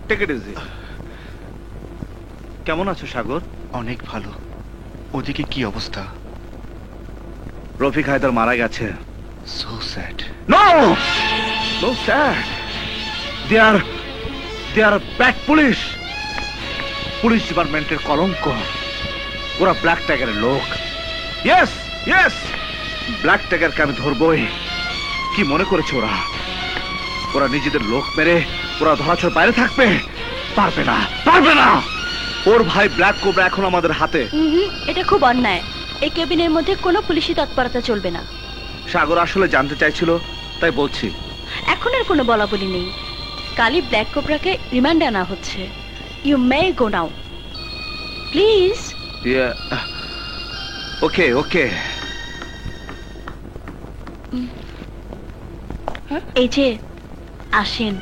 Take it easy. কেমন আছো সাগর? অনেক ভালো। ওদিকে কি অবস্থা? রফিক হায়দার মারা গেছে। So sad. No no sad, they are bad police, police ডিপার্টমেন্টের কলঙ্ক। ওরা ব্ল্যাক ট্যাগের লোক। ইয়েস ইয়েস, ব্ল্যাক ট্যাগারকে আমি ধরবই। কি মনে করেছে ওরা? ওরা নিজেদের লোক মেরে ওরা ধরাছোঁয়ার বাইরে থাকবে? পারবে না, পারবে না। ওর ভাই ব্ল্যাক কোবরা এখন আমাদের হাতে। এটা খুব অন্যায়। এই কেবিনের মধ্যে কোনো পুলিশি তৎপরতা চলবে না। সাগর আসলে জানতে চাইছিল, তাই বলছি। এখন আর কোনো বলাবলি নেই। কালই ব্ল্যাক কোবরাকে রিমান্ডে আনা হচ্ছে। You may go now please. Okay okay. এই যে আসেন,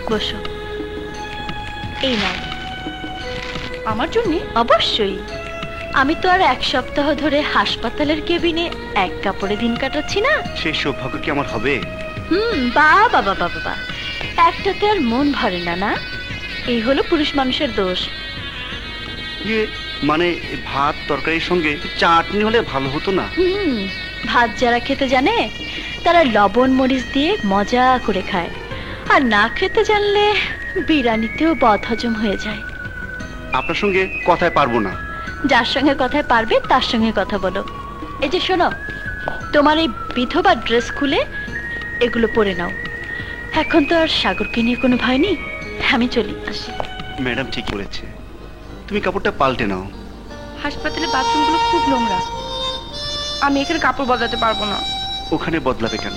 বসো। এই নাও। আমার জন্য? অবশ্যই। আমি তো আর এক সপ্তাহ ধরে হাসপাতালের কেবিনে এক কাপড়ে দিন কাটাচ্ছি না। সেই সৌভাগ্য কি আমার হবে? বাবা বাবা বাবা, একটাতে আর মন ভরে না। না, এই হলো পুরুষ মানুষের দোষ। মানে ভাত তরকারির সঙ্গে চাটনি হলে ভালো হতো না? ভাত যারা খেতে জানে তারা লবণ মরিচ দিয়ে মজা করে খায়, আর না খেতে জানলে বিরিয়ানিতেও বদহজম হয়ে যায়। আপনার সঙ্গে কথায় পারবো না। যার সঙ্গে কথায় পারবে তার সঙ্গে কথা বলো। এই যে শোনো, তোমার এই বিধবা ড্রেস খুলে এগুলো পরে নাও। এখন তো আর সাগরকে নিয়ে কোনো ভয় নেই। আমি চলি, আসি। ম্যাডাম ঠিক বলেছে, তুমি কাপড়টা পাল্টে নাও। হাসপাতালে বাথরুমগুলো খুব নোংরা, আমি এখানে কাপড় বদলাতে পারবো না। ওখানে বদলাবে কেন?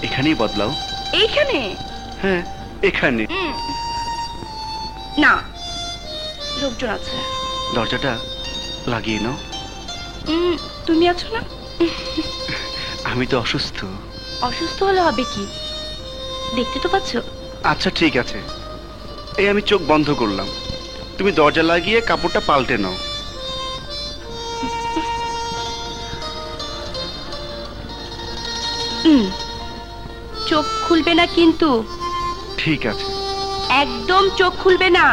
এখানেই বদলাও। এইখানে? হ্যাঁ এখানে। না, লোকজন আছে। দরজাটা লাগিয়ে নাও। তুমি আছো না? আমি তো অসুস্থ। অসুস্থ হলে হবে কি? দেখতে তো পাচ্ছ। আচ্ছা ঠিক আছে, এই আমি চোখ বন্ধ করলাম, তুমি দরজা লাগিয়ে কাপড়টা পাল্টে নাও। চোখ খুলবে না কিন্তু। ঠিক আছে। একদম চোখ খুলবে না,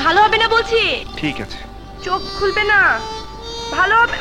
ভালো হবে না বলছি। ঠিক আছে। চোখ খুলবে না, ভালো হবে।